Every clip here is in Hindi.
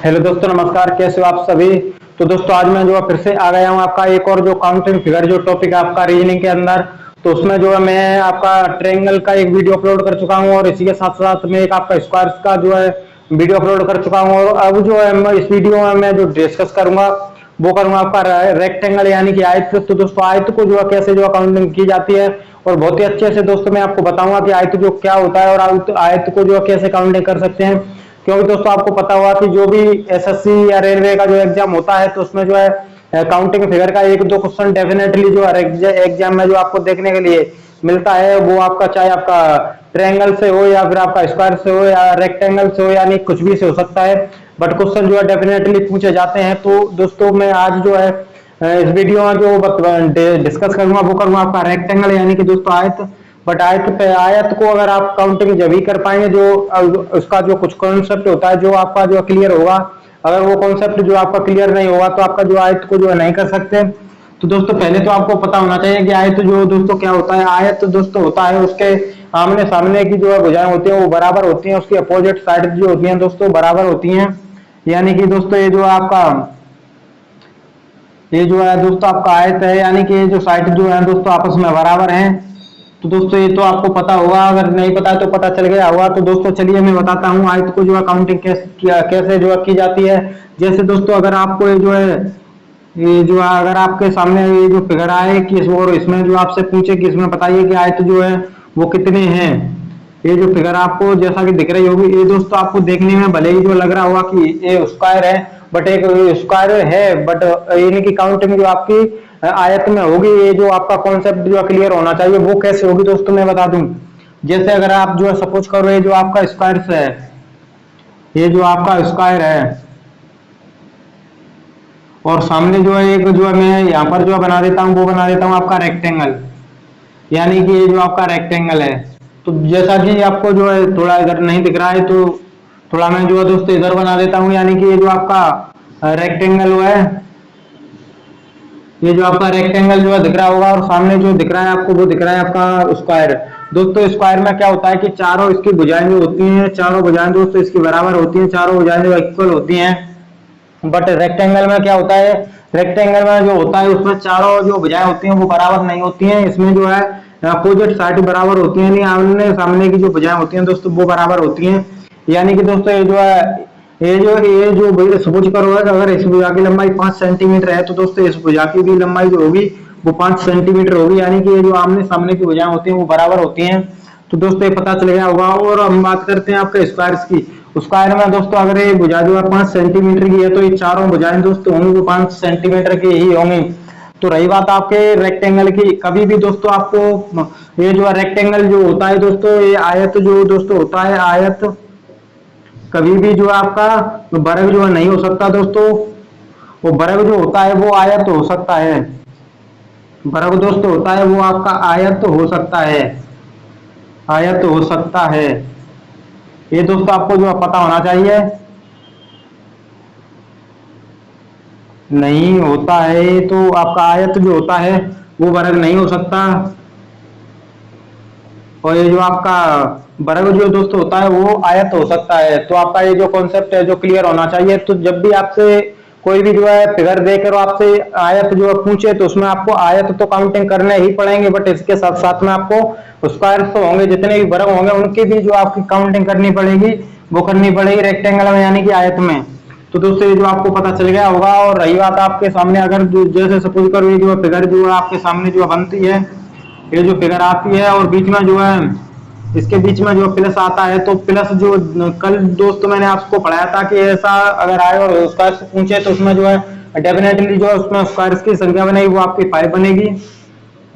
हेलो दोस्तों, नमस्कार। कैसे हो आप सभी। तो दोस्तों आज मैं जो है फिर से आ गया हूँ आपका एक और जो काउंटिंग फिगर जो टॉपिक है आपका रीजनिंग के अंदर। तो उसमें जो है मैं आपका ट्रायंगल का एक वीडियो अपलोड कर चुका हूँ और इसी के साथ साथ में एक आपका स्क्वायर्स का जो है वीडियो अपलोड कर चुका हूँ। और अब जो है मैं इस वीडियो में मैं जो डिस्कस करूंगा वो करूंगा आपका रेक्टेंगल यानी कि आयत। तो दोस्तों आयत को जो है कैसे जो है काउंटिंग की जाती है और बहुत ही अच्छे से दोस्तों मैं आपको बताऊंगा कि आयत जो क्या होता है और आयत को जो है कैसे काउंटिंग कर सकते हैं। क्योंकि दोस्तों आपको पता होगा कि जो भी एसएससी या रेलवे का जो एग्जाम होता है तो उसमें जो है काउंटिंग फिगर का एक दो क्वेश्चन डेफिनेटली जो है एग्जाम में जो आपको देखने के लिए मिलता है वो आपका चाहे आपका ट्रायंगल से हो या फिर आपका स्क्वायर से हो या रेक्टेंगल से हो, यानी कुछ भी से हो सकता है। बट क्वेश्चन जो है डेफिनेटली पूछे जाते हैं। तो दोस्तों मैं आज जो है इस वीडियो में जो डिस्कस करूंगा वो करूंगा आपका रेक्टेंगल यानी कि दोस्तों आयत। बट आयत पे आयत को अगर आप काउंटिंग जब ही कर पाएंगे जो उसका जो कुछ कॉन्सेप्ट होता है जो आपका जो क्लियर होगा। अगर वो कॉन्सेप्ट जो आपका क्लियर नहीं होगा तो आपका जो आयत को जो है नहीं कर सकते। तो दोस्तों पहले तो आपको पता होना चाहिए कि आयत जो दोस्तों क्या होता है। आयत तो दोस्तों होता है उसके आमने सामने की जो है भुजाएं होती हैं वो बराबर होती हैं, उसकी अपोजिट साइड जो होती हैं दोस्तों बराबर होती हैं। यानी कि दोस्तों ये जो आपका ये जो है दोस्तों आपका आयत है यानी कि ये जो साइड जो है दोस्तों आपस में बराबर हैं। तो दोस्तों ये तो आपको पता होगा, अगर नहीं पता तो पता चल गया होगा। तो दोस्तों चलिए मैं बताता हूँ आयत को जो है काउंटिंग कैसे जो है की जाती है। जैसे दोस्तों अगर आपको ये जो है ये जो है अगर आपके सामने ये जो फिगर आए कि और इसमें जो आपसे पूछे कि इसमें बताइए कि आयत जो है वो कितने हैं। ये जो फिगर आपको जैसा कि दिख रही होगी ये दोस्तों आपको देखने में भले ही जो लग रहा होगा कि ये स्क्वायर है, बट एक स्क्वायर है बट यानी कि काउंटिंग जो आपकी आयत में होगी। ये जो आपका कॉन्सेप्ट जो क्लियर होना चाहिए वो कैसे होगी दोस्तों मैं बता दूं। जैसे अगर आप जो है सपोज करो ये जो आपका स्क्वायर है, ये जो आपका स्क्वायर है और सामने जो है एक जो है मैं यहाँ पर जो बना देता हूँ वो बना देता हूँ आपका रेक्टेंगल यानी कि ये जो आपका रेक्टेंगल है। तो जैसा कि आपको जो है थोड़ा इधर नहीं दिख रहा है तो थोड़ा मैं जो है दोस्तों इधर बना देता हूँ। यानी कि ये जो आपका रेक्टेंगल है, ये जो आपका रेक्टेंगल जो है दिख रहा होगा और सामने जो दिख रहा है आपको वो दिख रहा है आपका स्क्वायर। दोस्तों स्क्वायर में क्या होता है कि चारों इसकी भुजाएं जो होती हैं, चारों भुजाएं दोस्तों इसकी बराबर होती हैं, चारों भुजाएं जो इक्वल होती हैं। बट रेक्टेंगल में क्या होता है, रेक्टेंगल में जो होता है उसमें चारों जो भुजाएं होती हैं वो बराबर नहीं होती हैं। इसमें जो है अपोजिट साइड बराबर होती है, यानी आमने सामने की जो भुजाएं होती हैं दोस्तों वो बराबर होती हैं। यानी कि दोस्तों ये जो है ये जो सपोज करो अगर इस भुजा की लंबाई 5 सेंटीमीटर है तो दोस्तों इस भुजा की भी लंबाई जो होगी वो 5 सेंटीमीटर होगी। यानी कि ये जो आमने सामने की भुजाएं होती हैं वो बराबर होती हैं। तो दोस्तों ये पता चल गया होगा। और हम बात करते हैं आपके स्क्वायर्स की। स्क्वायर में दोस्तों अगर ये भुजा जो है 5 सेंटीमीटर की है तो ये चारों भुजाएं दोस्तों होंगी वो 5 सेंटीमीटर की ही होंगी। तो रही बात आपके रेक्टेंगल की, कभी भी दोस्तों आपको ये जो है रेक्टेंगल जो होता है दोस्तों, ये आयत जो दोस्तों होता है आयत कभी भी जो आपका वर्ग जो है नहीं हो सकता दोस्तों। वो वर्ग जो होता है वो आयत हो सकता है, वर्ग दोस्तों होता है वो आपका आयत हो सकता है, आयत हो सकता है। ये दोस्तों आपको जो पता होना चाहिए। नहीं होता है तो आपका आयत जो होता है वो वर्ग नहीं हो सकता। और ये जो आपका वर्ग जो दोस्तों होता है वो आयत हो सकता है। तो आपका ये जो कॉन्सेप्ट है जो क्लियर होना चाहिए। तो जब भी आपसे कोई भी जो है फिगर देकर आपसे आयत जो है पूछे तो उसमें आपको आयत तो काउंटिंग करने ही पड़ेंगे, बट इसके साथ साथ में आपको स्क्वायर तो होंगे, जितने भी वर्ग होंगे उनकी भी जो आपकी काउंटिंग करनी पड़ेगी वो करनी पड़ेगी रेक्टेंगल में यानी कि आयत में। तो दोस्तों ये जो आपको पता चल गया होगा। और रही बात आपके सामने अगर जैसे सपोज करो ये जो फिगर जो है आपके सामने जो बनती है, ये जो फिगर आती है और बीच में जो है इसके बीच में जो प्लस आता है तो प्लस जो कल दोस्तों मैंने आपको पढ़ाया था कि ऐसा अगर आए और स्क्वायर से पूछे तो उसमें जो है डेफिनेटली जो है उसमें स्क्वायर्स की संख्या बनेगी वो आपकी 5 बनेगी,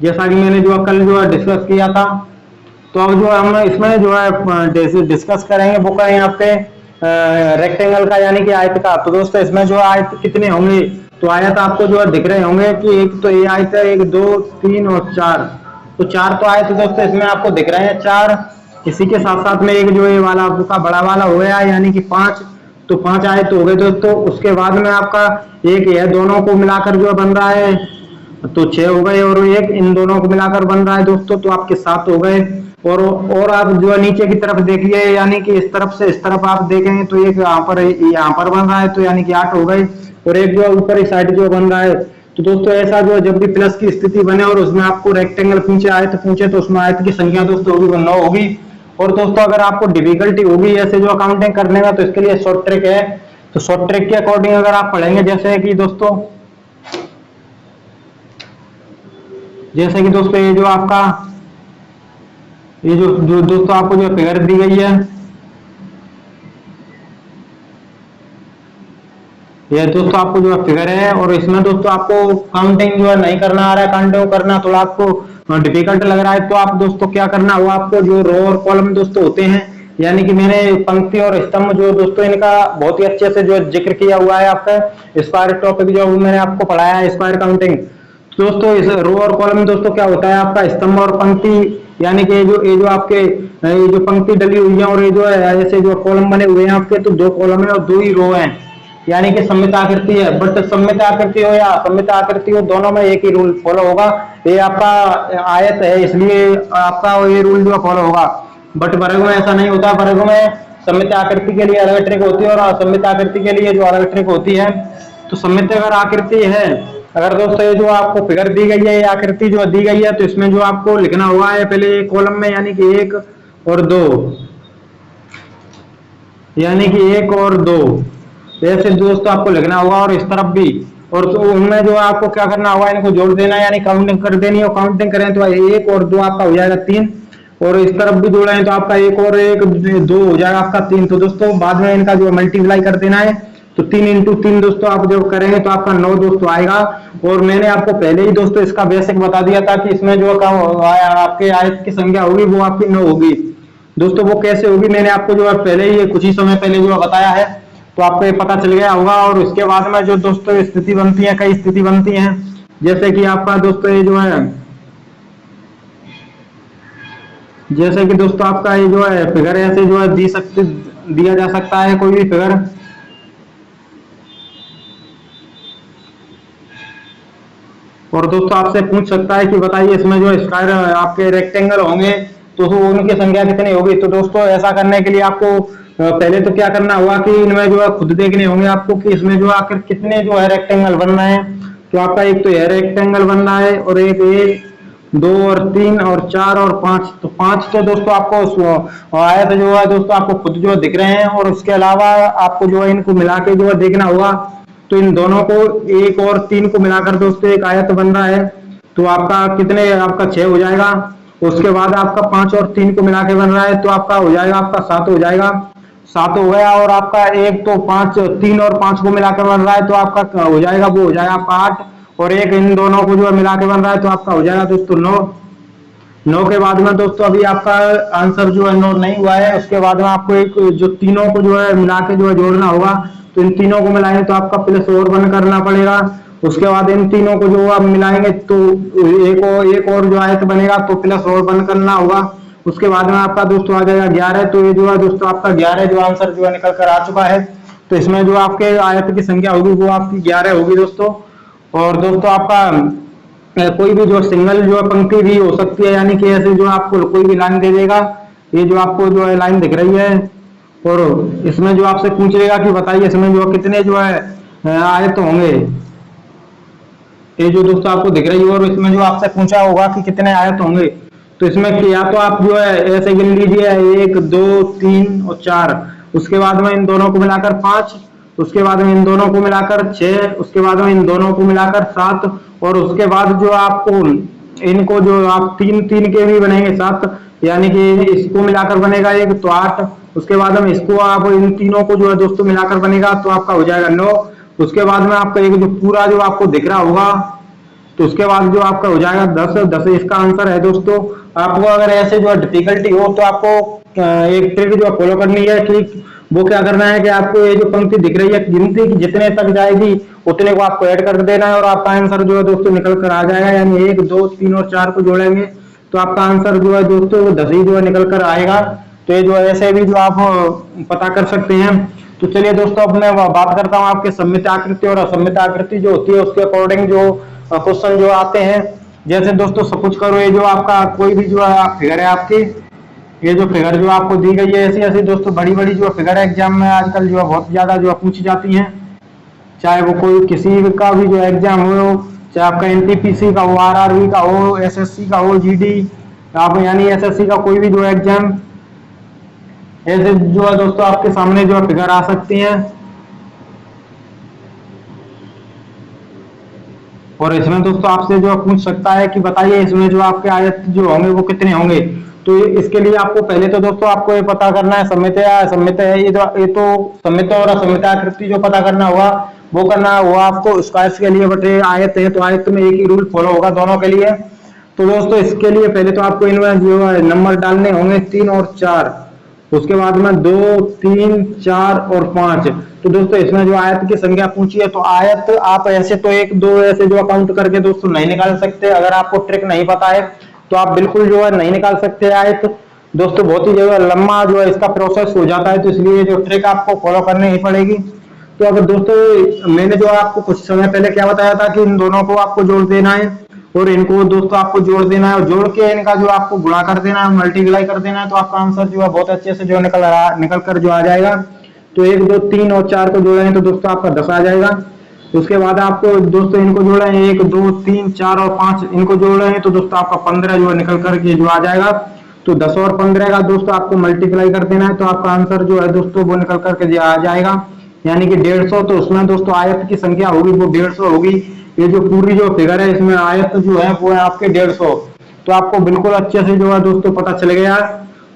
जैसा कि मैंने जो कल जो है डिस्कस किया था। तो अब जो हम इसमें जो है डिस्कस करेंगे वो करेंगे आपके रेक्टेंगल का यानी कि आयत का। तो दोस्तों इसमें जो आयत कितने होंगे, तो आयत आपको जो है दिख रहे होंगे कि एक तो ये आयत है 1 2 3 और 4। तो 4 तो आयत दोस्तों इसमें आपको दिख रहे हैं 4। इसी के साथ साथ में एक जो ये वाला आपका बड़ा वाला हो गया यानी कि 5। तो 5 आयत हो गए दोस्तों। उसके बाद में आपका एक है दोनों को मिलाकर जो बन रहा है तो 6 हो गए और एक इन दोनों को मिलाकर बन रहा है दोस्तों तो आपके 7 हो गए। और आप जो है नीचे की तरफ देखिए, यानी कि इस तरफ से इस तरफ आप देखेंगे तो एक यहाँ पर बन रहा है, तो यानी कि 8 हो गए। और एक जो ऊपर इस साइड जो बन रहा है, तो दोस्तों ऐसा जो जब भी प्लस की स्थिति बने और उसमें आपको रेक्टेंगल पूछे आयत पूछे, तो उसमें आयत की संख्या दोस्तों होगी वो 9 होगी। और दोस्तों अगर आपको डिफिकल्टी होगी ऐसे जो अकाउंटिंग करने में, तो इसके लिए शॉर्ट ट्रिक है। तो शॉर्ट ट्रिक के अकॉर्डिंग अगर आप पढ़ेंगे, जैसे कि दोस्तों ये जो आपका ये जो दोस्तों आपको जो फिगर दी गई है, ये दोस्तों आपको जो फिगर है, और इसमें दोस्तों आपको काउंटिंग जो है नहीं करना आ रहा है, काउंटिंग करना थोड़ा आपको डिफिकल्ट लग रहा है, तो आप दोस्तों क्या करना होगा, आपको जो रो और कॉलम दोस्तों होते हैं, यानी कि मैंने पंक्ति और स्तंभ जो दोस्तों इनका बहुत ही अच्छे से जो जिक्र किया हुआ है आपका स्क्वायर टॉपिक जो मैंने आपको पढ़ाया है, स्क्वायर काउंटिंग। दोस्तों इस रो और कॉलम में दोस्तों क्या होता है, आपका स्तंभ और पंक्ति, यानी कि ये जो आपके ये जो पंक्ति डली हुई है और ये जो है ऐसे जो कॉलम बने हुए हैं आपके, तो 2 कॉलम है और 2 ही रो हैं, यानी कि सममित आकृति है। बट सममित आकृति हो या असममित आकृति हो, दोनों में एक ही रूल फॉलो होगा। ये आपका आयत है इसलिए आपका ये रूल जो फॉलो होगा। बट वर्ग में ऐसा नहीं होता, वर्ग में सममित आकृति के लिए अलग ट्रिक होती है और असममित आकृति के लिए जो अलग ट्रिक होती है। तो सममित अगर आकृति है, अगर दोस्तों ये जो आपको फिगर दी गई है, ये आकृति जो दी गई है, तो इसमें जो आपको लिखना होगा है पहले कॉलम में, यानी कि 1 और 2, यानी कि 1 और 2 ऐसे दोस्तों आपको लिखना होगा, और इस तरफ भी। और तो उनमें जो आपको क्या करना होगा, इनको जोड़ देना, यानी काउंटिंग कर देनी है। काउंटिंग करें तो 1 और 2 आपका हो जाएगा 3, और इस तरफ भी जोड़ें तो आपका 1 और 1 2 हो जाएगा आपका 3। तो दोस्तों बाद में इनका जो मल्टीप्लाई कर देना है, तो 3 इंटू 3 दोस्तों आप जो करेंगे तो आपका 9 दोस्तों आएगा। और मैंने आपको पहले ही दोस्तों इसका बेसिक बता दिया था कि इसमें जो आपके आयत की संख्या होगी वो आपकी 9 होगी। दोस्तों वो कैसे होगी, मैंने आपको जो है पहले ही कुछ ही समय पहले जो बताया है, तो आपको ये पता चल गया होगा। और उसके बाद में जो दोस्तों स्थिति बनती है, कई स्थिति बनती है, जैसे कि आपका दोस्तों ये जो है, जैसे कि दोस्तों आपका ये जो है फिगर ऐसे जो है दिया जा सकता है कोई भी फिगर। और दोस्तों आपसे पूछ सकता है कि बताइए इसमें जो स्क्वायर आपके रेक्टेंगल होंगे तो उनकी संख्या कितनी होगी। तो दोस्तों ऐसा करने के लिए आपको पहले तो क्या करना होगा कि इनमें जो है खुद देखने होंगे आपको कि इसमें जो आखिर कितने जो है रेक्टेंगल बन रहे हैं। तो आपका एक तो यह रेक्टेंगल बन रहा है, और एक 1 2 और 3 और 4 और 5। तो 5 तो दोस्तों आपको आयत जो है दोस्तों आपको खुद जो दिख रहे हैं, और उसके अलावा आपको जो है इनको मिला के जो है देखना होगा। तो इन दोनों को 1 और 3 को मिलाकर दोस्तों एक आयत बन रहा है, तो आपका कितने आपका 6 हो जाएगा। उसके बाद आपका 5 और 3 को मिला के बन रहा है, तो आपका हो जाएगा आपका 7 हो जाएगा, 7 हो गया। और आपका एक तो 5 3 और 5 को मिलाकर बन रहा है, तो आपका हो जाएगा वो हो जाएगा आपका 8, और एक इन दोनों को जो है मिला के बन रहा है, तो आपका हो जाएगा दोस्तों 9। 9 के बाद में दोस्तों अभी आपका आंसर जो है नोट नहीं हुआ है। उसके बाद में आपको एक जो तीनों को जो है मिला के जो है जोड़ना होगा, तो इन तीनों को मिलाएंगे तो आपका प्लस और 1 करना पड़ेगा। उसके बाद इन तीनों को जो आप मिलाएंगे तो एक और जो आयत बनेगा, तो प्लस और 1 करना होगा। उसके बाद में आपका दोस्तों आ जाएगा 11। तो ये जो है दोस्तों आपका 11 जो आंसर जो है निकल कर आ चुका है। तो इसमें जो आपके आयत की संख्या होगी वो आपकी 11 होगी दोस्तों। और दोस्तों आपका कोई भी जो सिंगल जो पंक्ति भी हो सकती है, यानी कि ऐसे जो आपको कोई भी लाइन दे देगा, ये जो आपको जो है लाइन दिख रही है, और इसमें जो आपसे पूछेगा कि बताइए इसमें जो कितने जो है आयत होंगे, ये जो दोस्तों आपको दिख रही है, और इसमें जो आपसे पूछा होगा कि कितने आयत होंगे। तो इसमें या तो आप जो है ऐसे गिन लीजिए 1 2 3 और 4, उसके बाद में इन दोनों को मिलाकर 5, उसके बाद में इन दोनों को मिलाकर 6, उसके बाद में इन दोनों को मिलाकर 7, और उसके बाद जो आपको इनको जो आप 3 3 के भी बनेंगे 7, यानी कि इसको मिलाकर बनेगा 1 तो 8, उसके बाद में इसको आप इन तीनों को जो है दोस्तों मिलाकर बनेगा तो आपका हो जाएगा 9। उसके बाद में आपका एक जो पूरा जो आपको दिख रहा होगा, तो उसके बाद जो आपका हो जाएगा 10 इसका आंसर है दोस्तों। आपको अगर ऐसे जो डिफिकल्टी हो तो आपको एक ट्रिक जो फॉलो करनी है कि वो क्या करना है कि आपको ये जो पंक्ति दिख रही है गिनती की जितने तक जाएगी उतने को आपको ऐड कर देना है, और आपका आंसर जो है दोस्तों निकल कर आ जाएगा। यानी 1 2 3 और 4 को जोड़ेंगे तो आपका आंसर जो है दोस्तों 10 ही जो है निकल कर आएगा। तो ये जो है ऐसे भी जो आप पता कर सकते हैं। तो चलिए दोस्तों अब मैं बात करता हूँ आपके सममित आकृति और असममित आकृति जो होती है उसके अकॉर्डिंग जो क्वेश्चन जो आते हैं। जैसे दोस्तों सपोज करो ये जो आपका कोई भी जो है फिगर है आपकी, ये जो फिगर जो आपको दी गई है ऐसी ऐसी दोस्तों बड़ी बड़ी जो फिगर एग्जाम में आजकल जो है बहुत ज्यादा जो है पूछी जाती हैं। चाहे वो कोई किसी का भी जो एग्जाम हो, चाहे आपका एनटीपीसी का हो, आरआरबी का हो, एसएससी का हो, जीडी आप यानी एसएससी का कोई भी जो एग्जाम, ऐसे जो है दोस्तों आपके सामने जो है फिगर आ सकती हैं। और इसमें दोस्तों आपसे जो पूछ सकता है कि बताइए इसमें जो आपके आयत जो होंगे वो कितने होंगे। तो इसके लिए आपको पहले तो दोस्तों आपको ये पता करना है सममित या असममित है। ये तो सममित और असममित आकृति जो पता करना होगा वो करना हुआ आपको स्क्वायर्स के लिए बटे आयत है, तो आयत में एक ही रूल फॉलो होगा दोनों के लिए। तो दोस्तों इसके लिए पहले तो आपको इनमें जो है नंबर डालने होंगे 3 और 4, उसके बाद में 2, 3, 4 और 5। तो दोस्तों इसमें जो आयत की संख्या पूछी है तो आयत आप ऐसे तो 1 2 ऐसे जो काउंट करके दोस्तों नहीं निकाल सकते। अगर आपको ट्रिक नहीं पता है तो आप बिल्कुल जो है नहीं निकाल सकते आयत। दोस्तों बहुत ही जो है लंबा जो है इसका प्रोसेस हो जाता है, तो इसलिए जो ट्रिक आपको फॉलो करनी ही पड़ेगी। तो अगर दोस्तों मैंने जो आपको कुछ समय पहले क्या बताया था कि इन दोनों को आपको जोड़ देना है और इनको दोस्तों आपको जोड़ देना है, और जोड़ के इनका जो आपको गुणा कर देना है, मल्टीप्लाई कर देना है, तो आपका आंसर जो है बहुत अच्छे से जो निकल कर जो आ जाएगा। तो 1 2 3 और 4 को जोड़ेंगे तो दोस्तों आपका 10 आ जाएगा। उसके बाद आपको दोस्तों इनको जोड़े 1 2 3 4 और 5 इनको जोड़ रहे हैं तो दोस्तों आपका 15 जो है निकल करके जो आ जाएगा। तो 10 और 15 का दोस्तों आपको मल्टीप्लाई कर देना है तो आपका आंसर जो है दोस्तों वो निकल करके जो आ जाएगा, यानी कि 150। तो उसमें दोस्तों आयत की संख्या होगी वो 150 होगी। ये जो पूरी जो फिगर है इसमें आयत जो है वो है आपके 150। तो आपको बिल्कुल अच्छे से जो है दोस्तों पता चल गया।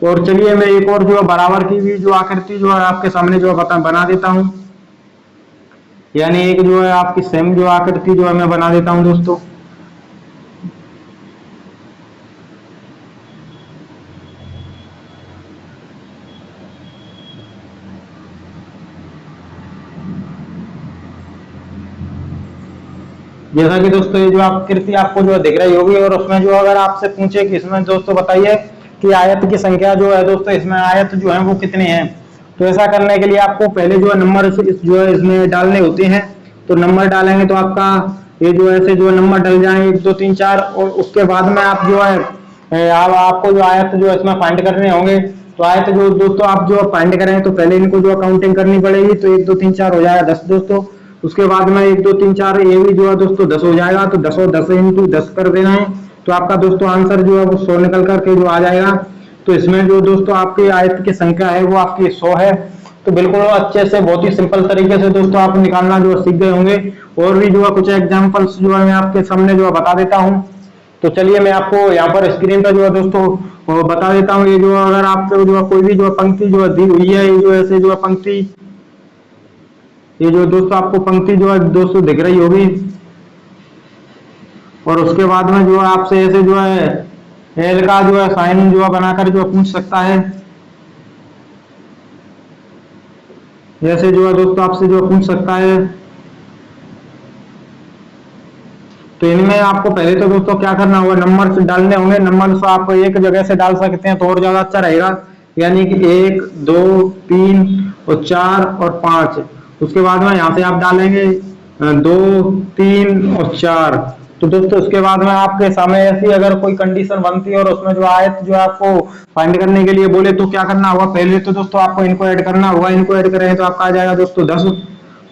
और चलिए मैं एक और जो है बराबर की भी जो आकृति जो है आपके सामने जो है बना देता हूँ, यानी एक जो है आपकी सेम जो आकृति जो है मैं बना देता हूँ दोस्तों। जैसा कि दोस्तों ये जो आकृति आपको जो दिख रही होगी, और उसमें जो अगर आपसे पूछे कि इसमें दोस्तों बताइए कि आयत की संख्या जो है दोस्तों इसमें आयत जो है वो कितने हैं, तो ऐसा करने के लिए आपको पहले जो है नंबर जो है इसमें डालने होते हैं। तो नंबर डालेंगे तो आपका ये जो ऐसे जो नंबर डल जाएंगे 1 2 3 4, और उसके बाद में आप जो है आपको जो आयत जो इसमें फाइंड करने होंगे। तो आयत जो दोस्तों आप जो फाइंड करें तो पहले इनको जो काउंटिंग करनी पड़ेगी। तो 1 2 3 4 हो जाएगा 10 दोस्तों। उसके बाद में 1 2 3 4 ये भी जो है दोस्तों 10 हो जाएगा। तो 10 और 10 इंटू 10 कर देना है तो आपका दोस्तों आंसर जो है वो 100 निकल करके जो आ जाएगा। तो इसमें जो दोस्तों आपकी आयत की संख्या है वो आपकी 100 है। तो बिल्कुल अच्छे से बहुत ही सिंपल तरीके से दोस्तों आप निकालना जो सीख गए होंगे। और भी जो है कुछ एग्जांपल्स जो है मैं आपके सामने जो है बता देता हूँ। तो चलिए मैं आपको यहाँ पर स्क्रीन पर जो है दोस्तों वो बता देता हूँ। ये जो अगर आपको जो है कोई भी जो है पंक्ति जो है दी हुई है, ये जो ऐसे जो है पंक्ति, ये जो दोस्तों आपको पंक्ति जो है दोस्तों दिख रही होगी, और उसके बाद में जो है आपसे ऐसे जो है एल का जो है साइन जो है बनाकर जो है पूछ सकता है। जैसे जो है दोस्तों आपसे जो पूछ सकता है। तो इनमें आपको पहले तो दोस्तों क्या करना होगा, नंबर्स डालने होंगे। नंबर्स आप एक जगह से डाल सकते हैं तो और ज्यादा अच्छा रहेगा, यानी कि 1 2 3 और 4 और 5। उसके बाद में यहाँ से आप डालेंगे 2 3 और 4। तो दोस्तों उसके बाद में आपके सामने ऐसी अगर कोई कंडीशन बनती है और उसमें जो आयत जो आपको फाइंड करने के लिए बोले तो क्या करना होगा, पहले तो दोस्तों आपको इनको ऐड करना होगा। इनको ऐड करें तो आपका आ जाएगा दोस्तों 10,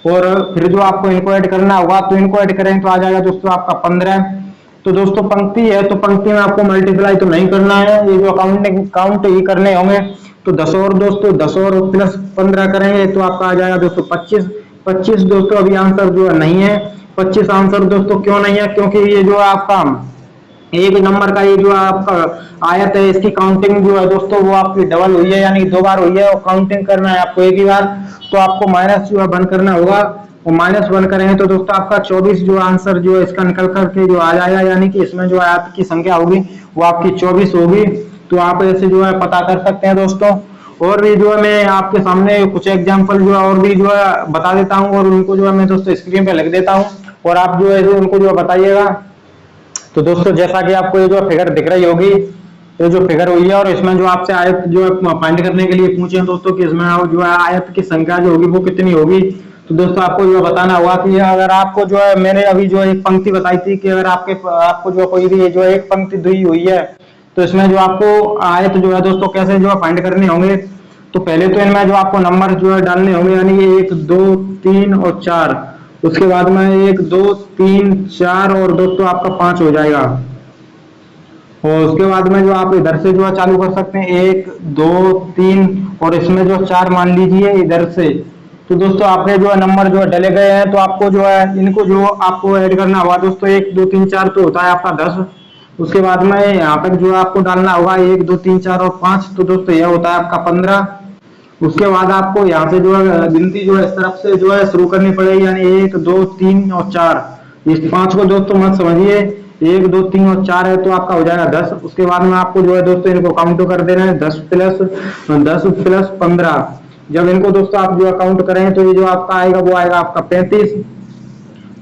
और फिर जो आपको इनको ऐड करना होगा तो इनको ऐड करें तो आ जाएगा दोस्तों आपका 15। तो दोस्तों पंक्ति है तो पंक्ति में आपको मल्टीप्लाई तो नहीं करना है, ये जो काउंट ही करने होंगे। तो 10 और दोस्तों 10 और प्लस 15 करेंगे तो आपका आ जाएगा दोस्तों 25। 25 दोस्तों अभी आंसर जो है नहीं है। 25 आंसर दोस्तों क्यों नहीं है, क्योंकि ये जो आपका एक नंबर का ये जो आपका आयत है इसकी काउंटिंग जो है दोस्तों वो आपकी डबल हुई है, यानी 2 बार हुई है, और काउंटिंग करना है आपको एक ही बार। तो आपको माइनस जो है 1 करना होगा, और -1 करेंगे तो दोस्तों आपका 24 जो आंसर जो है इसका निकल करके जो आ जाएगा, यानी कि इसमें जो आयत की संख्या होगी वो आपकी 24 होगी। तो आप ऐसे जो है पता कर सकते हैं दोस्तों। और भी जो है मैं आपके सामने कुछ एग्जाम्पल जो है और भी जो है बता देता हूँ, और उनको जो है मैं दोस्तों स्क्रीन पे लिख देता हूँ, और आप जो है उनको जो बताइएगा। तो दोस्तों जैसा कि आपको ये जो फिगर दिख रही होगी, ये जो फिगर हुई है, और इसमें जो आपसे आयत जो है फाइंड करने के लिए पूछे दोस्तों कि इसमें जो है आयत की संख्या जो होगी वो कितनी होगी। तो दोस्तों आपको जो बताना होगा कि अगर आपको जो है मैंने अभी जो एक पंक्ति बताई थी कि अगर आपको जो कोई भी जो एक पंक्ति दी हुई है तो इसमें जो आपको आयत जो है दोस्तों कैसे जो है फाइंड करने होंगे, तो पहले तो इनमें जो आपको नंबर जो है डालने होंगे, यानी कि 1 2 3 और 4। उसके बाद में 1 2 3 4 और दोस्तों आपका 5 हो जाएगा। और उसके बाद में जो आप इधर से जो है चालू कर सकते हैं 1 2 3 और इसमें जो 4 मान लीजिए इधर से। तो दोस्तों आपके जो है नंबर जो है डले गए हैं, तो आपको जो है इनको जो आपको ऐड करना होगा दोस्तों 1 2 3 4 तो होता है आपका 10। उसके बाद में यहाँ तक जो है आपको डालना होगा 1 2 3 4 और 5, तो दोस्तों यह होता है आपका 15। उसके बाद आपको यहाँ से जो है गिनती जो है इस तरफ से जो है शुरू करनी पड़ेगी, यानी 1 2 3 और 4। इस 5 को दोस्तों मत समझिए, 1 2 3 और 4 है तो आपका हो जाएगा 10। उसके बाद में आपको जो है दोस्तों इनको काउंट कर देना है 10 प्लस 15। जब इनको दोस्तों आप जो है काउंट करें तो ये जो आपका आएगा वो आएगा आपका 35।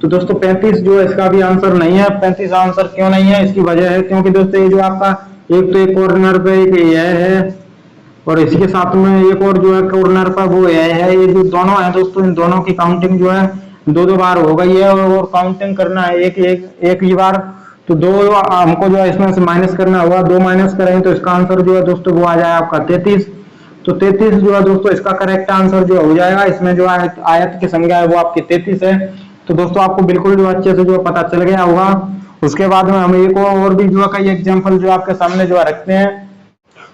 तो दोस्तों 35 जो है इसका भी आंसर नहीं है। 35 आंसर क्यों नहीं है, इसकी वजह है क्योंकि दोस्तों ये जो आपका एक तो एक कॉर्नर पे एक यह है और इसी के साथ में एक और जो है कॉर्नर पर वो यह है। ये जो दोनों है दोस्तों, इन दोनों की काउंटिंग जो है दो बार हो गई है और काउंटिंग करना है एक ही बार। तो दो हमको जो है इसमें से माइनस करना होगा, 2 माइनस करें तो इसका आंसर जो है दोस्तों वो आ जाए आपका 33। तो 33 जो है दोस्तों इसका करेक्ट आंसर जो हो जाएगा। इसमें जो आयत की संख्या है वो आपकी 33 है। तो दोस्तों आपको बिल्कुल जो अच्छे से जो पता चल गया होगा। उसके बाद में हम एक और भी जो है कई एग्जांपल जो आपके सामने जो है रखते हैं।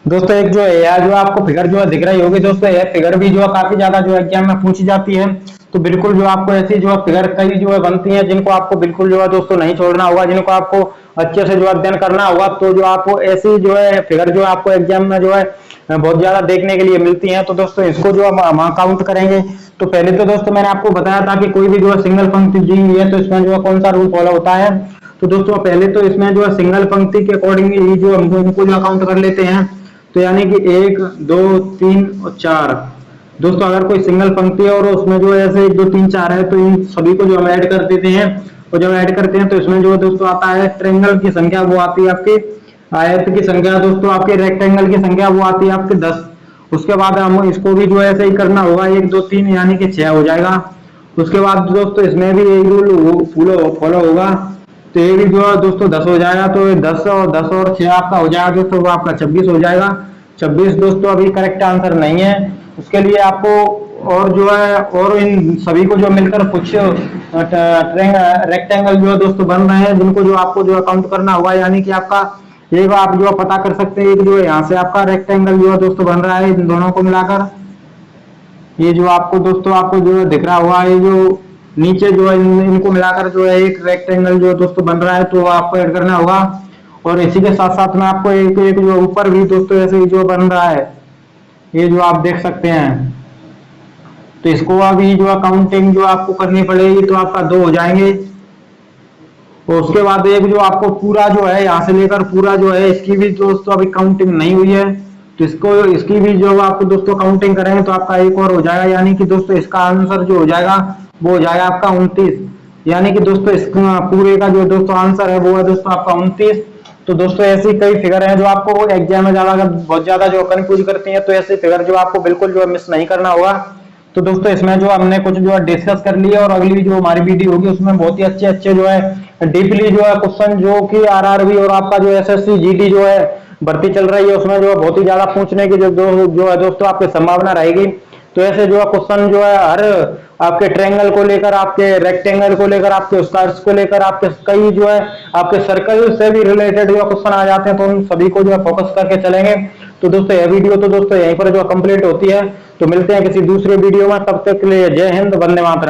दोस्तों एक जो है यह जो आपको फिगर जो है दिख रही होगी दोस्तों, यह फिगर भी जो है काफी ज्यादा जो एग्जाम में पूछी जाती है। तो बिल्कुल जो आपको ऐसी जो है फिगर कई जो है बनती है जिनको आपको बिल्कुल जो है दोस्तों नहीं छोड़ना होगा, जिनको आपको अच्छे से जो अध्ययन करना होगा। तो जो आपको ऐसी जो है फिगर जो आपको एग्जाम में जो है बहुत ज्यादा देखने के लिए मिलती है। तो दोस्तों इसको जो हम काउंट करेंगे, तो पहले तो दोस्तों मैंने आपको बताया था कि कोई भी जो है सिंगल पंक्ति दी हुई है तो इसमें जो है कौन सा रूल फॉलो होता है। तो दोस्तों पहले तो इसमें जो है सिंगल पंक्ति के अकॉर्डिंग ही जो हमको इनको जो काउंट कर लेते हैं। तो यानी कि 1 2 3 और 4। दोस्तों अगर कोई सिंगल पंक्ति है और उसमें जो ऐसे 1 2 3 4 है तो इन सभी को जो हम ऐड कर देते हैं। और जब ऐड करते हैं तो इसमें जो दोस्तों आता है ट्रायंगल की संख्या, वो आती है आपकी आयत की संख्या, दोस्तों आपके रेक्टेंगल की संख्या वो आती है आपके 10। उसके बाद हम इसको भी जो है ऐसे ही करना होगा 1 2 3 यानी कि 6 हो जाएगा। उसके बाद दोस्तों इसमें भी यही रूल फॉलो होगा। तो ये भी जो है दोस्तों 10 हो जाएगा। तो 10 और 6 आपका हो जाएगा दोस्तों, वो आपका 26 हो जाएगा। 26 दोस्तों अभी करेक्ट आंसर नहीं है। उसके लिए आपको और जो है और इन सभी को जो मिलकर कुछ रेक्टेंगल जो है दोस्तों बन रहे हैं जिनको जो आपको जो काउंट करना होगा। यानी कि आपका एक आप जो पता कर सकते हैं, एक जो यहाँ से आपका रेक्टेंगल जो है दोस्तों बन रहा है इन दोनों को मिलाकर। ये जो आपको दोस्तों आपको जो है दिख रहा हुआ, ये जो नीचे जो है इनको मिलाकर जो है एक रेक्टेंगल जो दोस्तों बन रहा है, तो आपको ऐड करना होगा। और इसी के साथ साथ में आपको एक जो ऊपर भी दोस्तों ऐसे जो बन रहा है, ये जो आप देख सकते हैं। तो इसको अभी जो काउंटिंग जो आपको करनी पड़ेगी, तो आपका 2 हो जाएंगे। और उसके बाद एक जो आपको पूरा जो है यहाँ से लेकर पूरा जो है इसकी भी दोस्तों अभी काउंटिंग नहीं हुई है। तो इसकी भी जो आपको दोस्तों काउंटिंग करेंगे तो आपका एक और हो जाएगा। यानी कि दोस्तों इसका आंसर जो हो जाएगा वो हो जाएगा आपका 29। यानी कि दोस्तों इस पूरे का जो दोस्तों आंसर है वो है दोस्तों आपका 29। तो दोस्तों ऐसी कई फिगर हैं जो आपको एग्जाम में ज्यादा बहुत ज्यादा जो कंफ्यूज करती हैं। तो ऐसी फिगर जो आपको बिल्कुल जो मिस नहीं करना होगा। तो दोस्तों इसमें जो हमने कुछ जो है डिस्कस कर लिया और अगली जो हमारी वीडियो होगी उसमें बहुत ही अच्छे जो है डीपली जो है क्वेश्चन जो कि आरआरबी और आपका जो एसएससी जीडी जो है भर्ती चल रही है उसमें जो है बहुत ही ज्यादा पूछने की जो है दोस्तों आपकी संभावना रहेगी। तो ऐसे जो है क्वेश्चन जो है हर आपके ट्रायंगल को लेकर, आपके रेक्टेंगल को लेकर, आपके स्क्वायर्स को लेकर, आपके कई जो है आपके सर्कल से भी रिलेटेड जो क्वेश्चन आ जाते हैं। तो उन सभी को जो है फोकस करके चलेंगे। तो दोस्तों यह वीडियो तो दोस्तों यहीं पर जो कंप्लीट होती है। तो मिलते हैं किसी दूसरे वीडियो में, तब तक के लिए जय हिंद, वंदे मातरम।